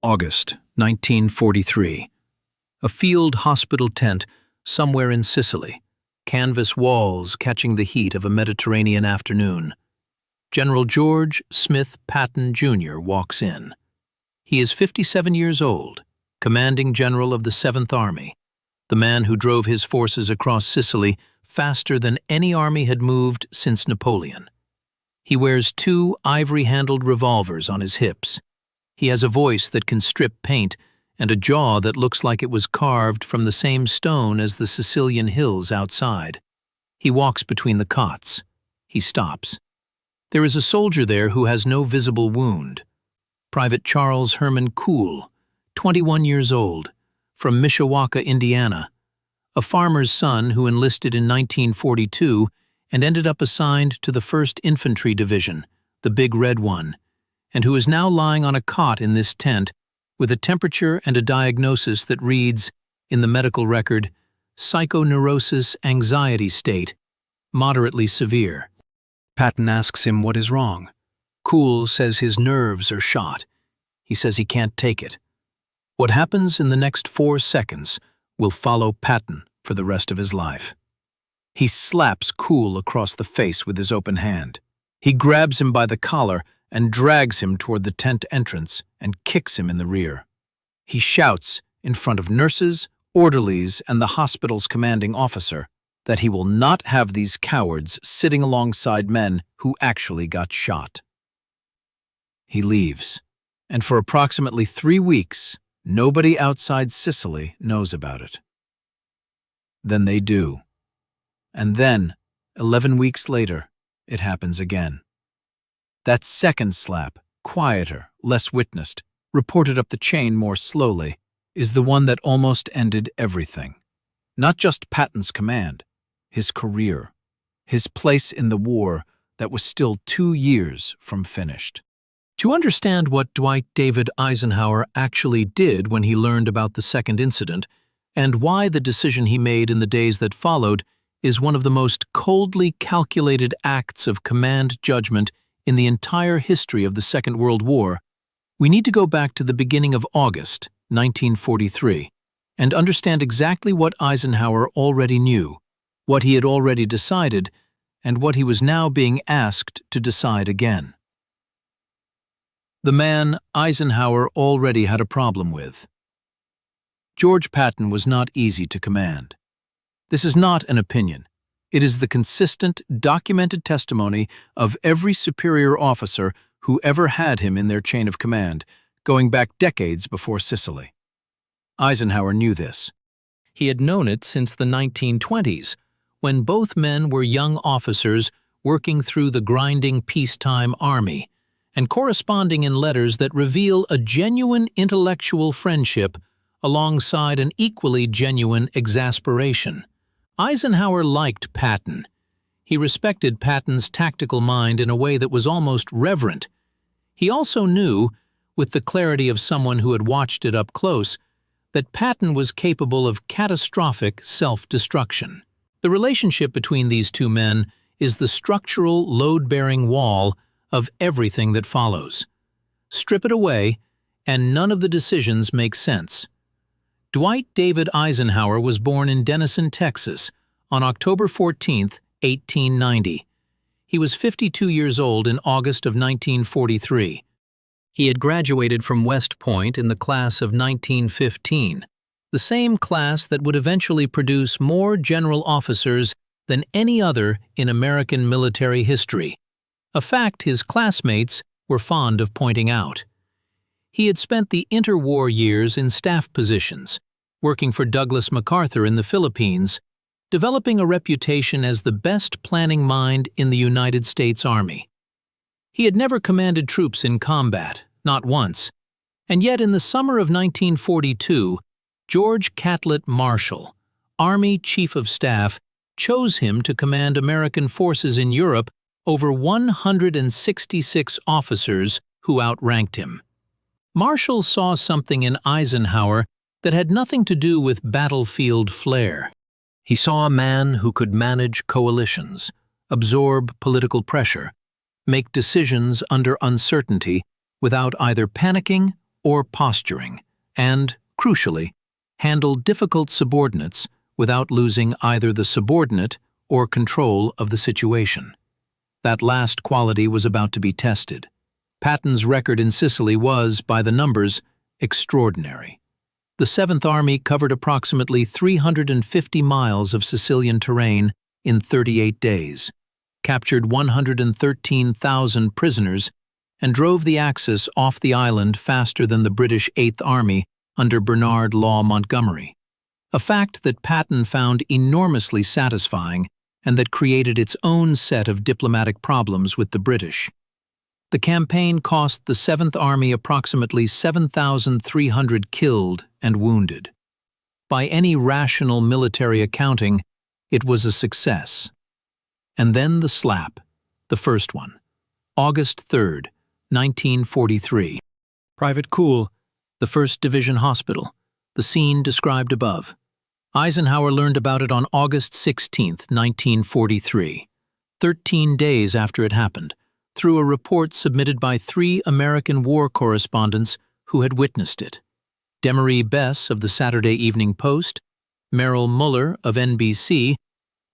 August 1943. A field hospital tent somewhere in Sicily, canvas walls catching the heat of a Mediterranean afternoon. General George Smith Patton, Jr. walks in. He is 57 years old, commanding general of the 7th Army, the man who drove his forces across Sicily faster than any army had moved since Napoleon. He wears 2 ivory-handled revolvers on his hips. He has a voice that can strip paint and a jaw that looks like it was carved from the same stone as the Sicilian hills outside. He walks between the cots. He stops. There is a soldier there who has no visible wound. Private Charles Herman Cool, 21 years old, from Mishawaka, Indiana, a farmer's son who enlisted in 1942 and ended up assigned to the 1st Infantry Division, the Big Red One, and who is now lying on a cot in this tent with a temperature and a diagnosis that reads, in the medical record, psychoneurosis anxiety state, moderately severe. Patton asks him what is wrong. Cool says his nerves are shot. He says he can't take it. What happens in the next 4 seconds will follow Patton for the rest of his life. He slaps Cool across the face with his open hand. He grabs him by the collar and drags him toward the tent entrance and kicks him in the rear. He shouts in front of nurses, orderlies, and the hospital's commanding officer that he will not have these cowards sitting alongside men who actually got shot. He leaves, and for approximately 3 weeks, nobody outside Sicily knows about it. Then they do. And then, 11 weeks later, it happens again. That second slap, quieter, less witnessed, reported up the chain more slowly, is the one that almost ended everything. Not just Patton's command, his career, his place in the war that was still 2 years from finished. To understand what Dwight David Eisenhower actually did when he learned about the second incident, and why the decision he made in the days that followed is one of the most coldly calculated acts of command judgment in the entire history of the Second World War, we need to go back to the beginning of August 1943 and understand exactly what Eisenhower already knew, what he had already decided, and what he was now being asked to decide again. The man Eisenhower already had a problem with. George Patton was not easy to command. This is not an opinion. It is the consistent, documented testimony of every superior officer who ever had him in their chain of command, going back decades before Sicily. Eisenhower knew this. He had known it since the 1920s, when both men were young officers working through the grinding peacetime army, and corresponding in letters that reveal a genuine intellectual friendship alongside an equally genuine exasperation. Eisenhower liked Patton. He respected Patton's tactical mind in a way that was almost reverent. He also knew, with the clarity of someone who had watched it up close, that Patton was capable of catastrophic self-destruction. The relationship between these two men is the structural, load-bearing wall of everything that follows. Strip it away, and none of the decisions make sense. Dwight David Eisenhower was born in Denison, Texas, on October 14, 1890. He was 52 years old in August of 1943. He had graduated from West Point in the class of 1915, the same class that would eventually produce more general officers than any other in American military history, a fact his classmates were fond of pointing out. He had spent the interwar years in staff positions, working for Douglas MacArthur in the Philippines, developing a reputation as the best planning mind in the United States Army. He had never commanded troops in combat, not once, and yet in the summer of 1942, George Catlett Marshall, Army Chief of Staff, chose him to command American forces in Europe over 166 officers who outranked him. Marshall saw something in Eisenhower that had nothing to do with battlefield flair. He saw a man who could manage coalitions, absorb political pressure, make decisions under uncertainty without either panicking or posturing, and, crucially, handle difficult subordinates without losing either the subordinate or control of the situation. That last quality was about to be tested. Patton's record in Sicily was, by the numbers, extraordinary. The Seventh Army covered approximately 350 miles of Sicilian terrain in 38 days, captured 113,000 prisoners, and drove the Axis off the island faster than the British Eighth Army under Bernard Law Montgomery, a fact that Patton found enormously satisfying and that created its own set of diplomatic problems with the British. The campaign cost the Seventh Army approximately 7,300 killed and wounded. By any rational military accounting, it was a success. And then the slap, the first one. August 3rd, 1943. Private Kuhl, the 1st Division Hospital, the scene described above. Eisenhower learned about it on August 16, 1943, 13 days after it happened, through a report submitted by 3 American war correspondents who had witnessed it. Demery Bess of the Saturday Evening Post, Merrill Muller of NBC,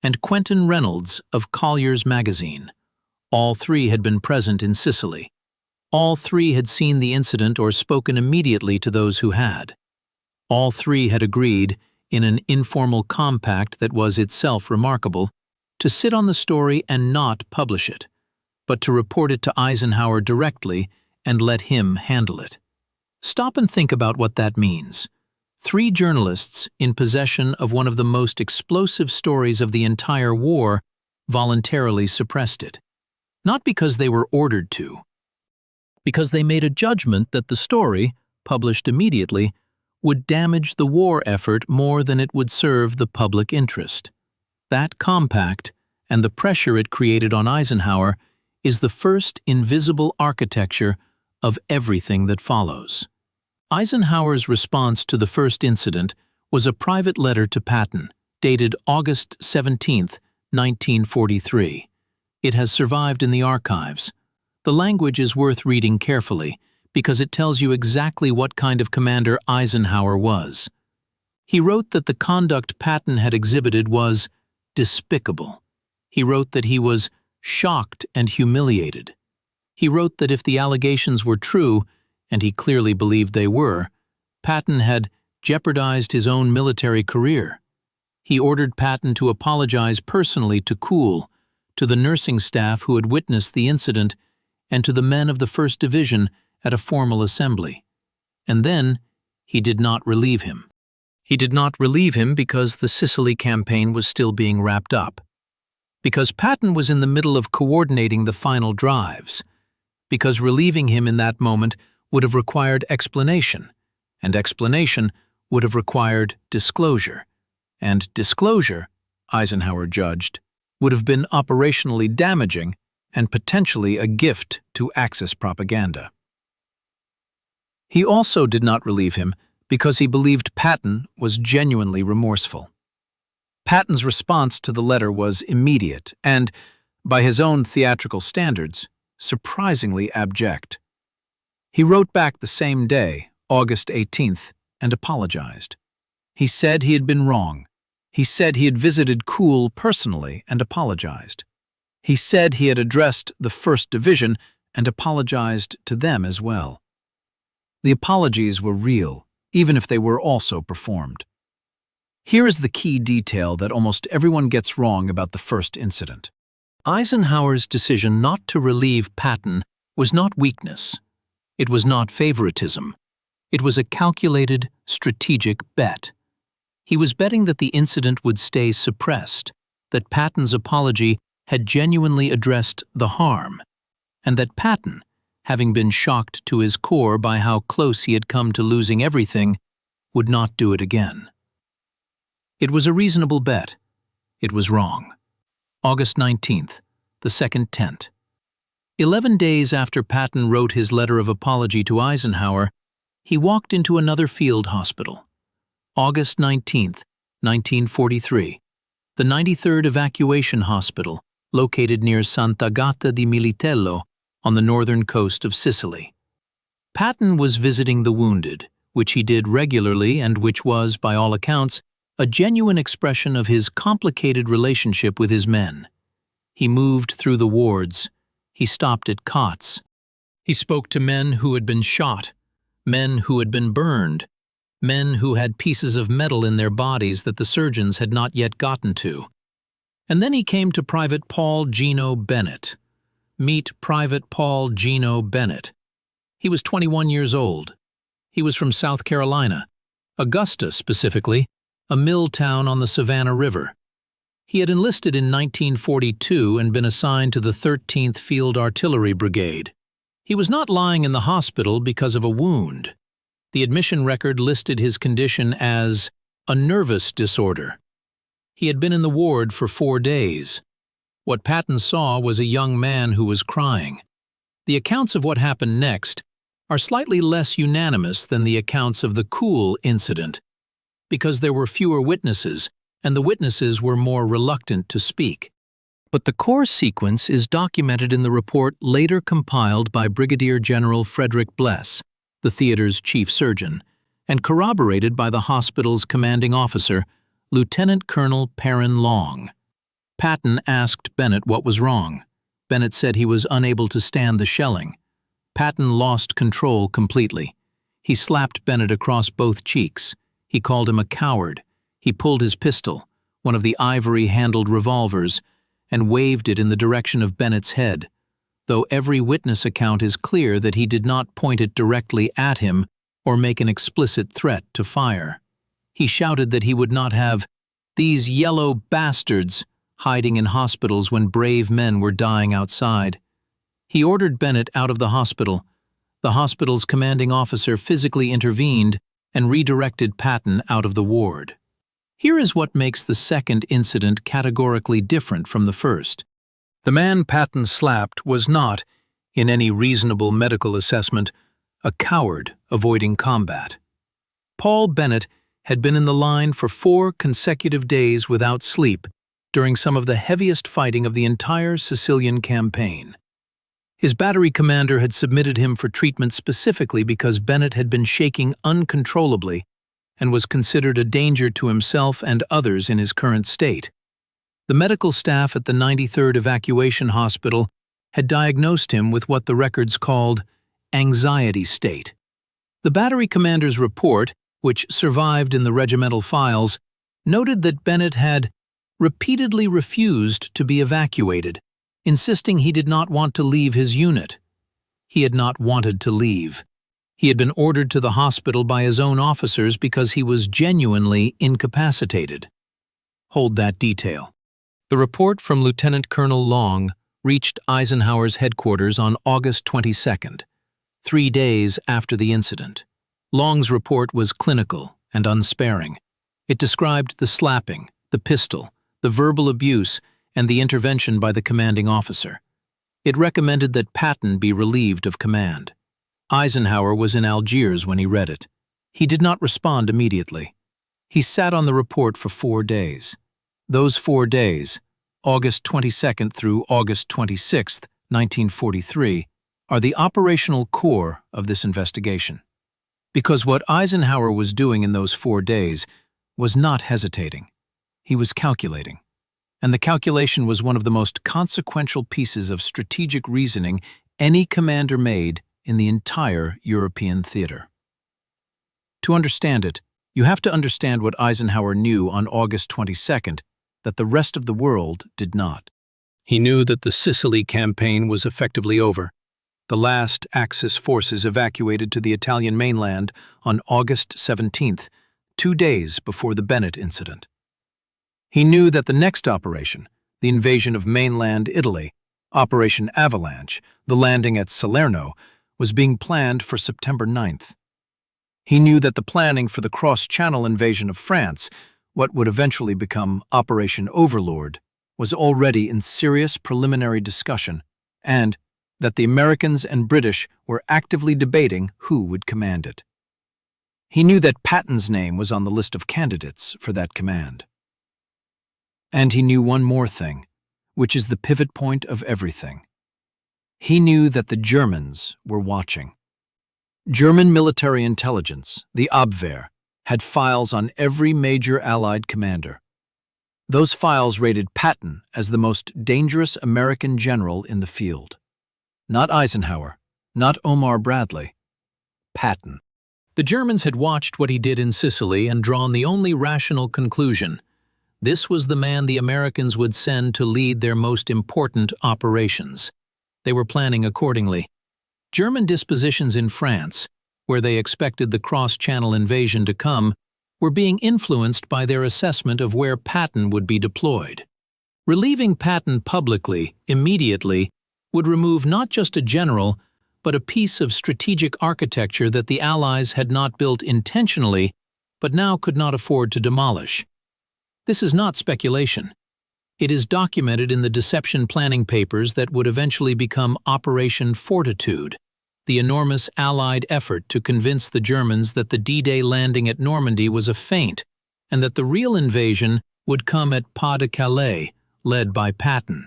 and Quentin Reynolds of Collier's Magazine. All 3 had been present in Sicily. All 3 had seen the incident or spoken immediately to those who had. All 3 had agreed, in an informal compact that was itself remarkable, to sit on the story and not publish it, but to report it to Eisenhower directly and let him handle it. Stop and think about what that means. 3 journalists in possession of one of the most explosive stories of the entire war voluntarily suppressed it. Not because they were ordered to, because they made a judgment that the story, published immediately, would damage the war effort more than it would serve the public interest. That compact, and the pressure it created on Eisenhower, is the first invisible architecture of everything that follows. Eisenhower's response to the first incident was a private letter to Patton, dated August 17, 1943. It has survived in the archives. The language is worth reading carefully because it tells you exactly what kind of commander Eisenhower was. He wrote that the conduct Patton had exhibited was despicable. He wrote that he was shocked and humiliated. He wrote that if the allegations were true, and he clearly believed they were, Patton had jeopardized his own military career. He ordered Patton to apologize personally to Kuhl, to the nursing staff who had witnessed the incident, and to the men of the 1st Division at a formal assembly. And then, he did not relieve him. He did not relieve him because the Sicily campaign was still being wrapped up, because Patton was in the middle of coordinating the final drives, because relieving him in that moment would have required explanation, and explanation would have required disclosure, and disclosure, Eisenhower judged, would have been operationally damaging and potentially a gift to Axis propaganda. He also did not relieve him because he believed Patton was genuinely remorseful. Patton's response to the letter was immediate and, by his own theatrical standards, surprisingly abject. He wrote back the same day, August 18th, and apologized. He said he had been wrong. He said he had visited Kuhl personally and apologized. He said he had addressed the 1st Division and apologized to them as well. The apologies were real, even if they were also performed. Here is the key detail that almost everyone gets wrong about the first incident. Eisenhower's decision not to relieve Patton was not weakness. It was not favoritism. It was a calculated, strategic bet. He was betting that the incident would stay suppressed, that Patton's apology had genuinely addressed the harm, and that Patton, having been shocked to his core by how close he had come to losing everything, would not do it again. It was a reasonable bet. It was wrong. August 19th, the second tent. 11 days after Patton wrote his letter of apology to Eisenhower, he walked into another field hospital. August 19th, 1943, the 93rd Evacuation Hospital, located near Sant'Agata di Militello on the northern coast of Sicily. Patton was visiting the wounded, which he did regularly and which was, by all accounts, a genuine expression of his complicated relationship with his men. He moved through the wards. He stopped at cots. He spoke to men who had been shot, men who had been burned, men who had pieces of metal in their bodies that the surgeons had not yet gotten to. And then he came to Private Paul Gino Bennett. Meet Private Paul Gino Bennett. He was 21 years old. He was from South Carolina, Augusta specifically, a mill town on the Savannah River. He had enlisted in 1942 and been assigned to the 13th Field Artillery Brigade. He was not lying in the hospital because of a wound. The admission record listed his condition as a nervous disorder. He had been in the ward for 4 days. What Patton saw was a young man who was crying. The accounts of what happened next are slightly less unanimous than the accounts of the Cool incident, because there were fewer witnesses, and the witnesses were more reluctant to speak. But the core sequence is documented in the report later compiled by Brigadier General Frederick Bless, the theater's chief surgeon, and corroborated by the hospital's commanding officer, Lieutenant Colonel Perrin Long. Patton asked Bennett what was wrong. Bennett said he was unable to stand the shelling. Patton lost control completely. He slapped Bennett across both cheeks. He called him a coward. He pulled his pistol, one of the ivory-handled revolvers, and waved it in the direction of Bennett's head, though every witness account is clear that he did not point it directly at him or make an explicit threat to fire. He shouted that he would not have "these yellow bastards" hiding in hospitals when brave men were dying outside. He ordered Bennett out of the hospital. The hospital's commanding officer physically intervened and redirected Patton out of the ward. Here is what makes the second incident categorically different from the first. The man Patton slapped was not, in any reasonable medical assessment, a coward avoiding combat. Paul Bennett had been in the line for 4 consecutive days without sleep during some of the heaviest fighting of the entire Sicilian campaign. His battery commander had submitted him for treatment specifically because Bennett had been shaking uncontrollably and was considered a danger to himself and others in his current state. The medical staff at the 93rd Evacuation Hospital had diagnosed him with what the records called anxiety state. The battery commander's report, which survived in the regimental files, noted that Bennett had repeatedly refused to be evacuated, insisting he did not want to leave his unit. He had not wanted to leave. He had been ordered to the hospital by his own officers because he was genuinely incapacitated. Hold that detail. The report from Lieutenant Colonel Long reached Eisenhower's headquarters on August 22nd, 3 days after the incident. Long's report was clinical and unsparing. It described the slapping, the pistol, the verbal abuse, and the intervention by the commanding officer. It recommended that Patton be relieved of command. Eisenhower was in Algiers when he read it. He did not respond immediately. He sat on the report for 4 days. Those 4 days, August 22nd through August 26th, 1943, are the operational core of this investigation. Because what Eisenhower was doing in those 4 days was not hesitating. He was calculating. And the calculation was one of the most consequential pieces of strategic reasoning any commander made in the entire European theater. To understand it, you have to understand what Eisenhower knew on August 22nd that the rest of the world did not. He knew that the Sicily campaign was effectively over. The last Axis forces evacuated to the Italian mainland on August 17th, 2 days before the Bennett incident. He knew that the next operation, the invasion of mainland Italy, Operation Avalanche, the landing at Salerno, was being planned for September 9th. He knew that the planning for the cross-channel invasion of France, what would eventually become Operation Overlord, was already in serious preliminary discussion, and that the Americans and British were actively debating who would command it. He knew that Patton's name was on the list of candidates for that command. And he knew one more thing, which is the pivot point of everything. He knew that the Germans were watching. German military intelligence, the Abwehr, had files on every major Allied commander. Those files rated Patton as the most dangerous American general in the field. Not Eisenhower, not Omar Bradley, Patton. The Germans had watched what he did in Sicily and drawn the only rational conclusion. This was the man the Americans would send to lead their most important operations. They were planning accordingly. German dispositions in France, where they expected the cross-channel invasion to come, were being influenced by their assessment of where Patton would be deployed. Relieving Patton publicly, immediately, would remove not just a general, but a piece of strategic architecture that the Allies had not built intentionally, but now could not afford to demolish. This is not speculation. It is documented in the deception planning papers that would eventually become Operation Fortitude, the enormous Allied effort to convince the Germans that the D-Day landing at Normandy was a feint, and that the real invasion would come at Pas-de-Calais, led by Patton.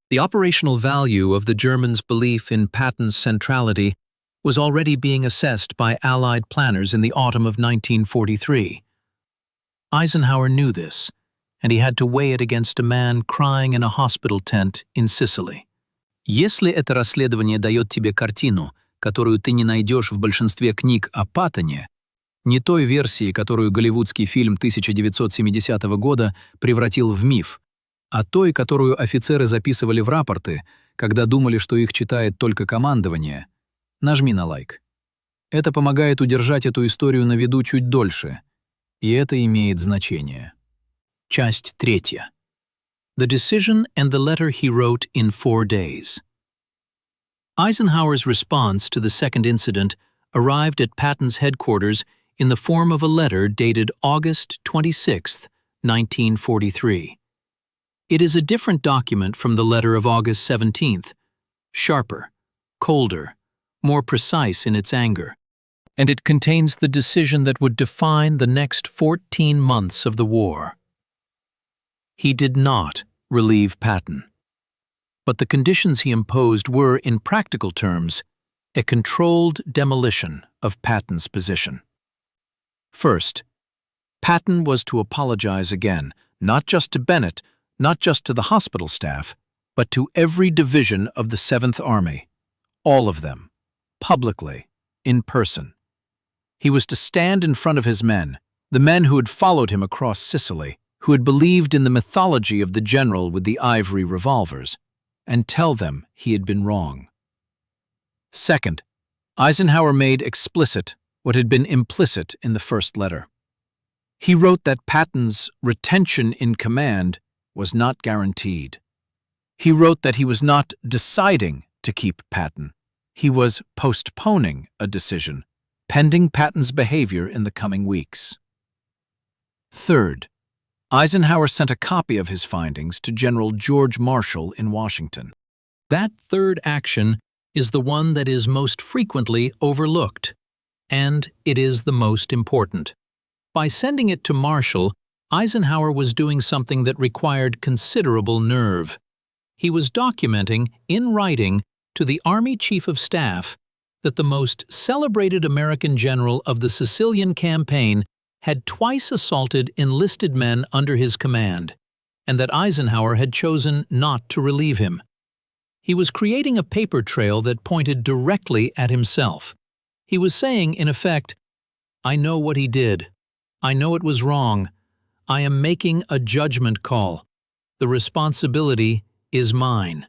The operational value of the Germans' belief in Patton's centrality was already being assessed by Allied planners in the autumn of 1943. Eisenhower knew this, and he had to weigh it against a man crying in a hospital tent in Sicily. Если это расследование дает тебе картину, которую ты не найдешь в большинстве книг о Паттоне, не той версии, которую голливудский фильм 1970 года превратил в миф, а той, которую офицеры записывали в рапорты, когда думали, что их читает только командование, нажми на лайк. Это помогает удержать эту историю на виду чуть дольше, и это имеет значение. Часть 3. The decision and the letter he wrote in 4 days. Eisenhower's response to the second incident arrived at Patton's headquarters in the form of a letter dated August 26, 1943. It is a different document from the letter of August 17, sharper, colder, more precise in its anger, and it contains the decision that would define the next 14 months of the war. He did not relieve Patton, but the conditions he imposed were, in practical terms, a controlled demolition of Patton's position. First, Patton was to apologize again, not just to Bennett, not just to the hospital staff, but to every division of the 7th Army, all of them, publicly, in person. He was to stand in front of his men, the men who had followed him across Sicily, who had believed in the mythology of the general with the ivory revolvers, and tell them he had been wrong. Second, Eisenhower made explicit what had been implicit in the first letter. He wrote that Patton's retention in command was not guaranteed. He wrote that he was not deciding to keep Patton. He was postponing a decision, pending Patton's behavior in the coming weeks. Third, Eisenhower sent a copy of his findings to General George Marshall in Washington. That third action is the one that is most frequently overlooked, and it is the most important. By sending it to Marshall, Eisenhower was doing something that required considerable nerve. He was documenting, in writing, to the Army Chief of Staff that the most celebrated American general of the Sicilian campaign had twice assaulted enlisted men under his command, and that Eisenhower had chosen not to relieve him. He was creating a paper trail that pointed directly at himself. He was saying, in effect, I know what he did. I know it was wrong. I am making a judgment call. The responsibility is mine.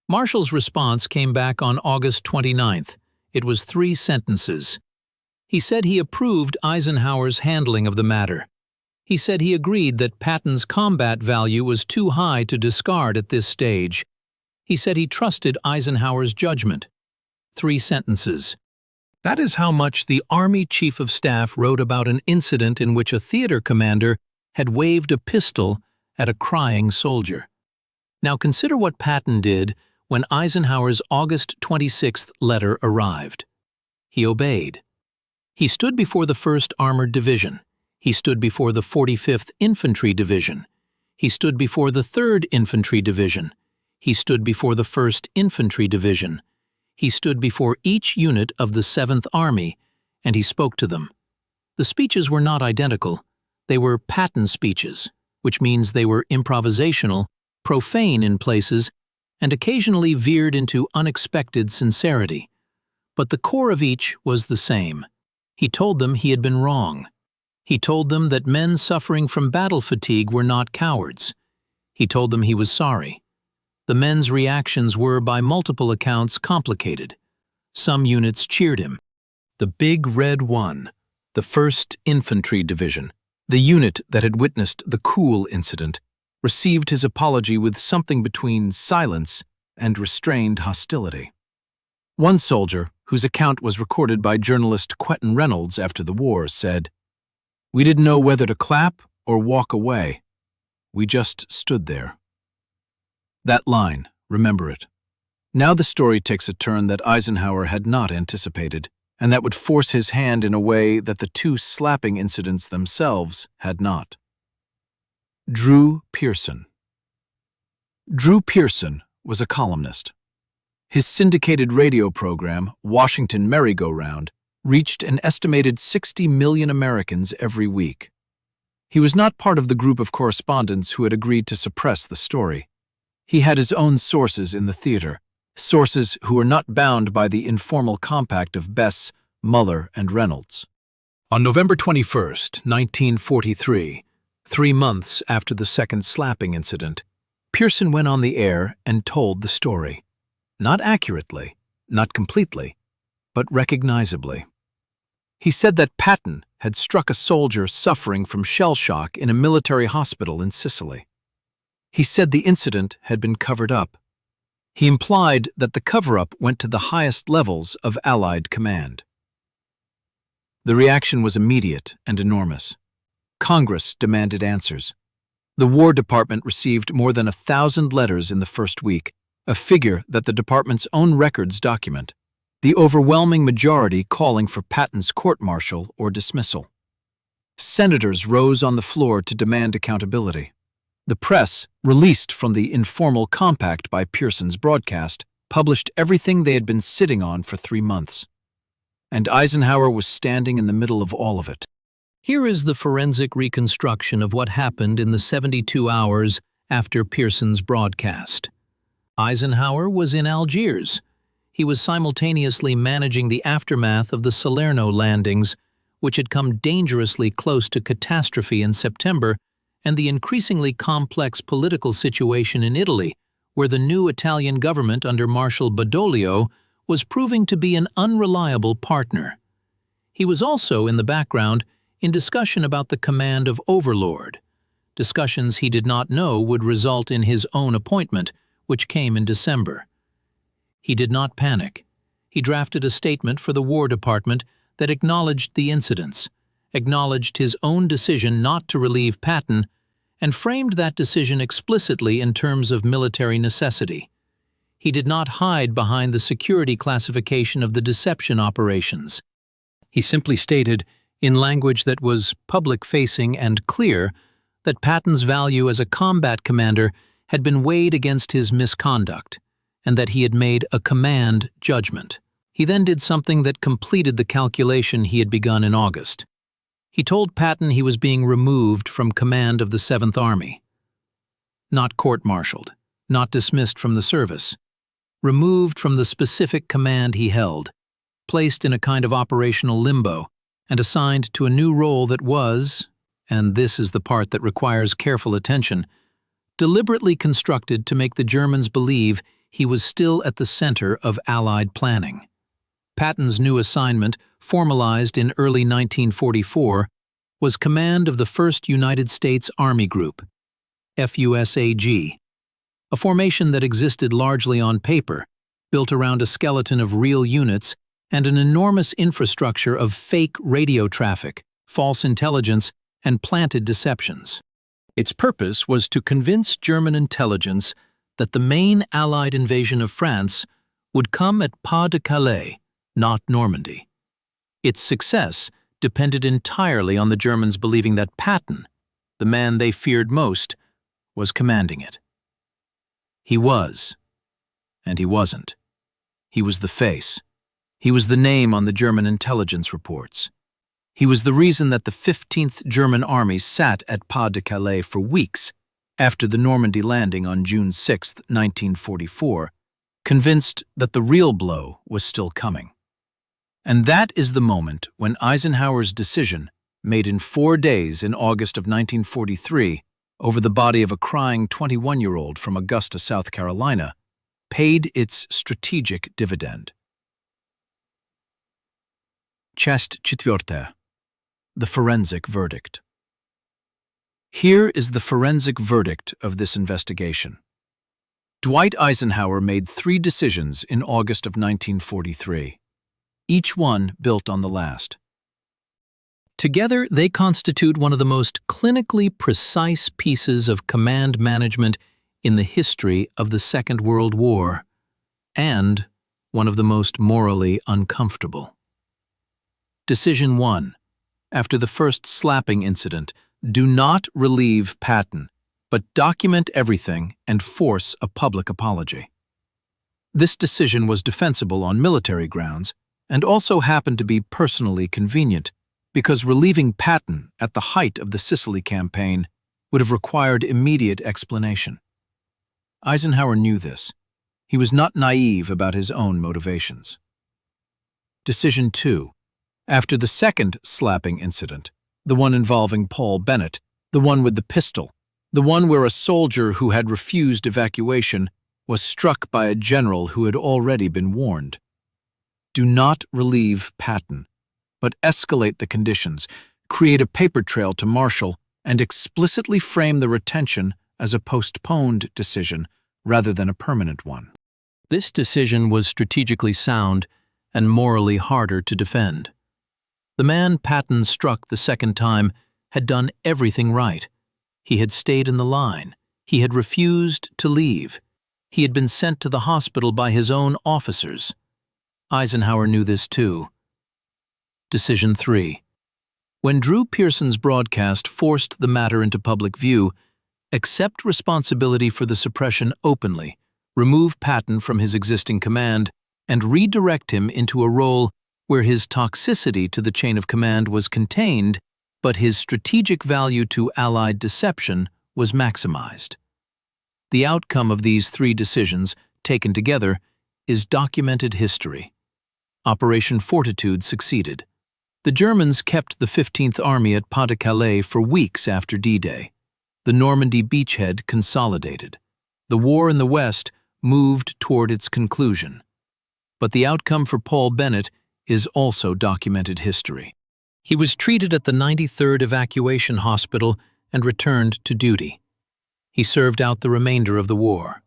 Marshall's response came back on August 29th. It was 3 sentences. He said he approved Eisenhower's handling of the matter. He said he agreed that Patton's combat value was too high to discard at this stage. He said he trusted Eisenhower's judgment. 3 sentences. That is how much the Army Chief of Staff wrote about an incident in which a theater commander had waved a pistol at a crying soldier. Now consider what Patton did when Eisenhower's August 26th letter arrived. He obeyed. He stood before the 1st Armored Division. He stood before the 45th Infantry Division. He stood before the 3rd Infantry Division. He stood before the 1st Infantry Division. He stood before each unit of the 7th Army, and he spoke to them. The speeches were not identical. They were Patton speeches, which means they were improvisational, profane in places, and occasionally veered into unexpected sincerity. But the core of each was the same. He told them he had been wrong. He told them that men suffering from battle fatigue were not cowards. He told them he was sorry. The men's reactions were, by multiple accounts, complicated. Some units cheered him. The Big Red One, the 1st Infantry Division, the unit that had witnessed the Cool incident, received his apology with something between silence and restrained hostility. One soldier, whose account was recorded by journalist Quentin Reynolds after the war, said, "We didn't know whether to clap or walk away. We just stood there." That line, remember it. Now the story takes a turn that Eisenhower had not anticipated, and that would force his hand in a way that the 2 slapping incidents themselves had not. Drew Pearson. Drew Pearson was a columnist. His syndicated radio program, Washington Merry-Go-Round, reached an estimated 60 million Americans every week. He was not part of the group of correspondents who had agreed to suppress the story. He had his own sources in the theater, sources who were not bound by the informal compact of Bess, Muller, and Reynolds. On November 21, 1943, 3 months after the second slapping incident, Pearson went on the air and told the story. Not accurately, not completely, but recognizably. He said that Patton had struck a soldier suffering from shell shock in a military hospital in Sicily. He said the incident had been covered up. He implied that the cover-up went to the highest levels of Allied command. The reaction was immediate and enormous. Congress demanded answers. The War Department received more than 1,000 letters in the first week, a figure that the department's own records document, the overwhelming majority calling for Patton's court-martial or dismissal. Senators rose on the floor to demand accountability. The press, released from the informal compact by Pearson's broadcast, published everything they had been sitting on for 3 months. And Eisenhower was standing in the middle of all of it. Here is the forensic reconstruction of what happened in the 72 hours after Pearson's broadcast. Eisenhower was in Algiers. He was simultaneously managing the aftermath of the Salerno landings, which had come dangerously close to catastrophe in September, and the increasingly complex political situation in Italy, where the new Italian government under Marshal Badoglio was proving to be an unreliable partner. He was also in the background in discussion about the command of Overlord, discussions he did not know would result in his own appointment, which came in December. He did not panic. He drafted a statement for the War Department that acknowledged the incidents, acknowledged his own decision not to relieve Patton, and framed that decision explicitly in terms of military necessity. He did not hide behind the security classification of the deception operations. He simply stated, in language that was public-facing and clear, that Patton's value as a combat commander had been weighed against his misconduct, and that he had made a command judgment. He then did something that completed the calculation he had begun in August. He told Patton he was being removed from command of the 7th Army. Not court-martialed, not dismissed from the service. Removed from the specific command he held, placed in a kind of operational limbo, and assigned to a new role that was, and this is the part that requires careful attention, deliberately constructed to make the Germans believe he was still at the center of Allied planning. Patton's new assignment, formalized in early 1944, was command of the 1st United States Army Group, FUSAG, a formation that existed largely on paper, built around a skeleton of real units and an enormous infrastructure of fake radio traffic, false intelligence, and planted deceptions. Its purpose was to convince German intelligence that the main Allied invasion of France would come at Pas-de-Calais, not Normandy. Its success depended entirely on the Germans believing that Patton, the man they feared most, was commanding it. He was, and he wasn't. He was the face. He was the name on the German intelligence reports. He was the reason that the 15th German Army sat at Pas de Calais for weeks after the Normandy landing on June 6, 1944, convinced that the real blow was still coming. And that is the moment when Eisenhower's decision, made in 4 days in August of 1943 over the body of a crying 21-year-old from Augusta, South Carolina, paid its strategic dividend. Часть четвертая. The forensic verdict. Here is the forensic verdict of this investigation. Dwight Eisenhower made 3 decisions in August of 1943, each one built on the last. Together, they constitute one of the most clinically precise pieces of command management in the history of the Second World War, and one of the most morally uncomfortable. Decision 1. After the first slapping incident, do not relieve Patton, but document everything and force a public apology. This decision was defensible on military grounds and also happened to be personally convenient, because relieving Patton at the height of the Sicily campaign would have required immediate explanation. Eisenhower knew this. He was not naive about his own motivations. Decision 2. After the second slapping incident, the one involving Paul Bennett, the one with the pistol, the one where a soldier who had refused evacuation was struck by a general who had already been warned. Do not relieve Patton, but escalate the conditions, create a paper trail to Marshall, and explicitly frame the retention as a postponed decision rather than a permanent one. This decision was strategically sound and morally harder to defend. The man Patton struck the second time had done everything right. He had stayed in the line. He had refused to leave. He had been sent to the hospital by his own officers. Eisenhower knew this too. Decision 3. When Drew Pearson's broadcast forced the matter into public view, accept responsibility for the suppression openly, remove Patton from his existing command, and redirect him into a role where his toxicity to the chain of command was contained, but his strategic value to Allied deception was maximized. The outcome of these 3 decisions, taken together, is documented history. Operation Fortitude succeeded. The Germans kept the 15th Army at Pas de Calais for weeks after D-Day. The Normandy beachhead consolidated. The war in the West moved toward its conclusion. But the outcome for Paul Bennett is also documented history. He was treated at the 93rd Evacuation Hospital and returned to duty. He served out the remainder of the war.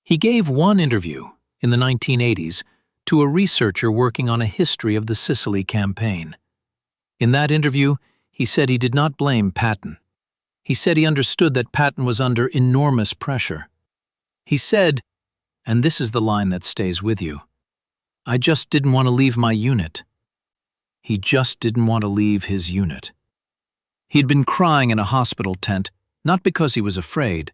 He gave one interview in the 1980s to a researcher working on a history of the Sicily campaign. In that interview, he said he did not blame Patton. He said he understood that Patton was under enormous pressure. He said, and this is the line that stays with you, "I just didn't want to leave my unit." He just didn't want to leave his unit. He'd been crying in a hospital tent, not because he was afraid,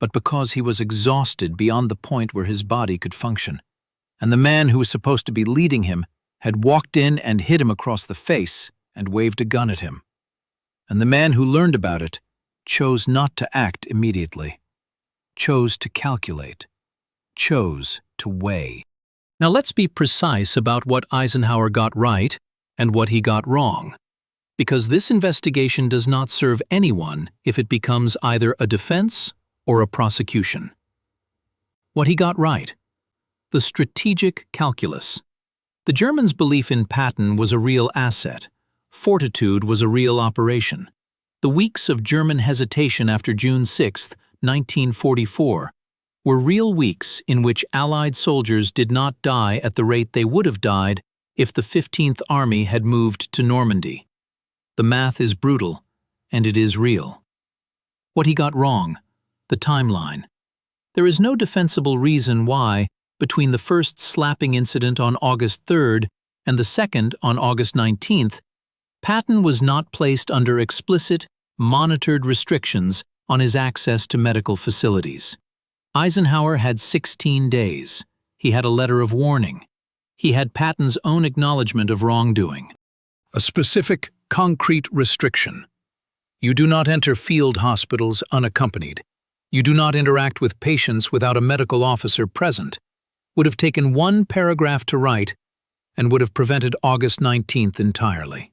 but because he was exhausted beyond the point where his body could function. And the man who was supposed to be leading him had walked in and hit him across the face and waved a gun at him. And the man who learned about it chose not to act immediately, chose to calculate, chose to weigh. Now let's be precise about what Eisenhower got right and what he got wrong, because this investigation does not serve anyone if it becomes either a defense or a prosecution. What he got right: the strategic calculus. The Germans' belief in Patton was a real asset. Fortitude was a real operation. The weeks of German hesitation after June 6, 1944, were real weeks in which Allied soldiers did not die at the rate they would have died if the 15th Army had moved to Normandy. The math is brutal, and it is real. What he got wrong: the timeline. There is no defensible reason why, between the first slapping incident on August 3rd and the second on August 19th, Patton was not placed under explicit, monitored restrictions on his access to medical facilities. Eisenhower had 16 days. He had a letter of warning. He had Patton's own acknowledgement of wrongdoing. A specific, concrete restriction. You do not enter field hospitals unaccompanied. You do not interact with patients without a medical officer present. Would have taken one paragraph to write and would have prevented August 19th entirely.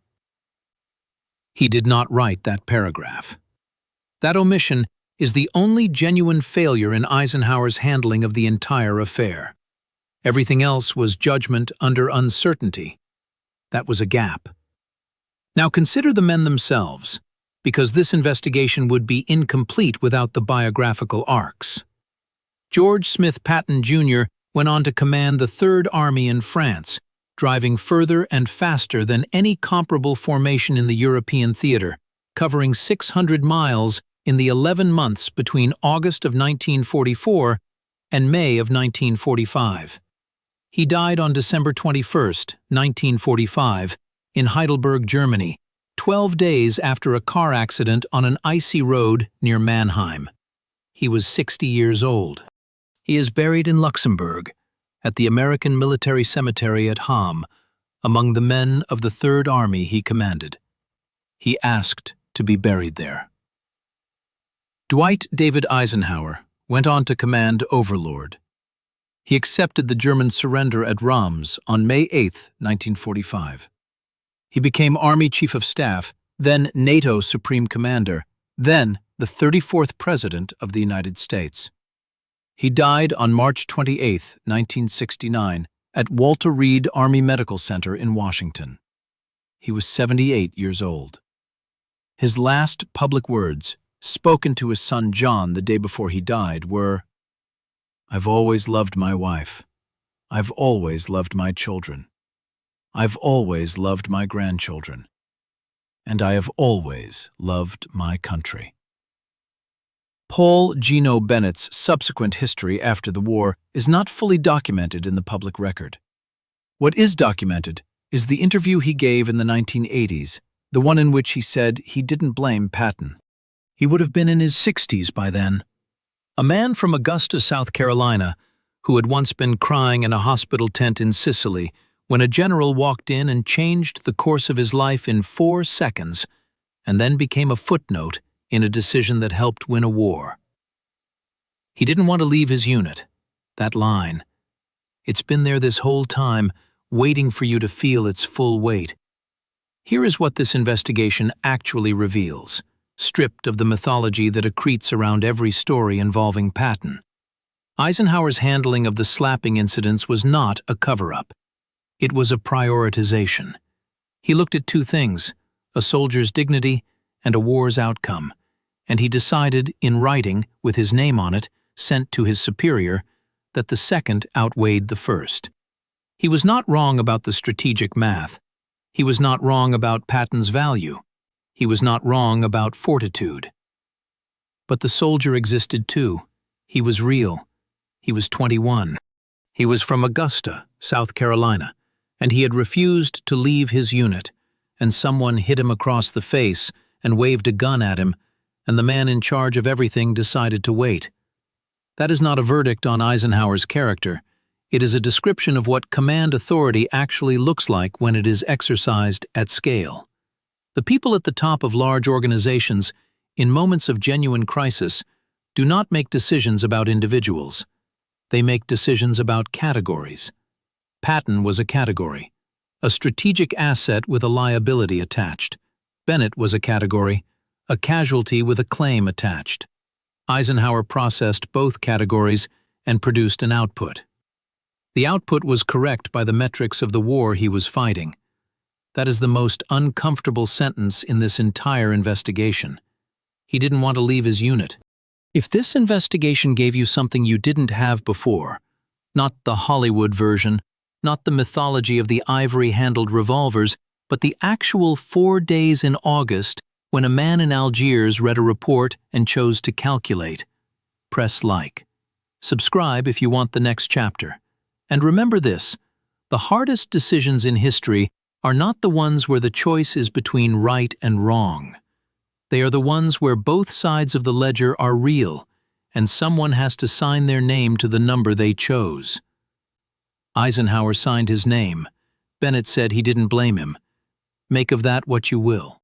He did not write that paragraph. That omission is the only genuine failure in Eisenhower's handling of the entire affair. Everything else was judgment under uncertainty. That was a gap. Now consider the men themselves, because this investigation would be incomplete without the biographical arcs. George Smith Patton, Jr. went on to command the Third Army in France, driving further and faster than any comparable formation in the European theater, covering 600 miles in the 11 months between August of 1944 and May of 1945. He died on December 21, 1945, in Heidelberg, Germany, 12 days after a car accident on an icy road near Mannheim. He was 60 years old. He is buried in Luxembourg, at the American Military Cemetery at Ham, among the men of the Third Army he commanded. He asked to be buried there. Dwight David Eisenhower went on to command Overlord. He accepted the German surrender at Reims on May 8, 1945. He became Army Chief of Staff, then NATO Supreme Commander, then the 34th President of the United States. He died on March 28, 1969, at Walter Reed Army Medical Center in Washington. He was 78 years old. His last public words, spoken to his son John the day before he died, were, "I've always loved my wife. I've always loved my children. I've always loved my grandchildren. And I have always loved my country." Paul Gino Bennett's subsequent history after the war is not fully documented in the public record. What is documented is the interview he gave in the 1980s, the one in which he said he didn't blame Patton. He would have been in his 60s by then. A man from Augusta, South Carolina, who had once been crying in a hospital tent in Sicily when a general walked in and changed the course of his life in 4 seconds, and then became a footnote in a decision that helped win a war. He didn't want to leave his unit. That line. It's been there this whole time, waiting for you to feel its full weight. Here is what this investigation actually reveals, stripped of the mythology that accretes around every story involving Patton. Eisenhower's handling of the slapping incidents was not a cover-up. It was a prioritization. He looked at 2 things, a soldier's dignity and a war's outcome, and he decided, in writing, with his name on it, sent to his superior, that the second outweighed the first. He was not wrong about the strategic math. He was not wrong about Patton's value. He was not wrong about fortitude. But the soldier existed too. He was real. He was 21. He was from Augusta, South Carolina, and he had refused to leave his unit, and someone hit him across the face and waved a gun at him, and the man in charge of everything decided to wait. That is not a verdict on Eisenhower's character. It is a description of what command authority actually looks like when it is exercised at scale. The people at the top of large organizations, in moments of genuine crisis, do not make decisions about individuals. They make decisions about categories. Patton was a category, a strategic asset with a liability attached. Bennett was a category, a casualty with a claim attached. Eisenhower processed both categories and produced an output. The output was correct by the metrics of the war he was fighting. That is the most uncomfortable sentence in this entire investigation. He didn't want to leave his unit. If this investigation gave you something you didn't have before, not the Hollywood version, not the mythology of the ivory-handled revolvers, but the actual 4 days in August when a man in Algiers read a report and chose to calculate, press like. Subscribe if you want the next chapter. And remember this, the hardest decisions in history are not the ones where the choice is between right and wrong. They are the ones where both sides of the ledger are real, and someone has to sign their name to the number they chose. Eisenhower signed his name. Bennett said he didn't blame him. Make of that what you will.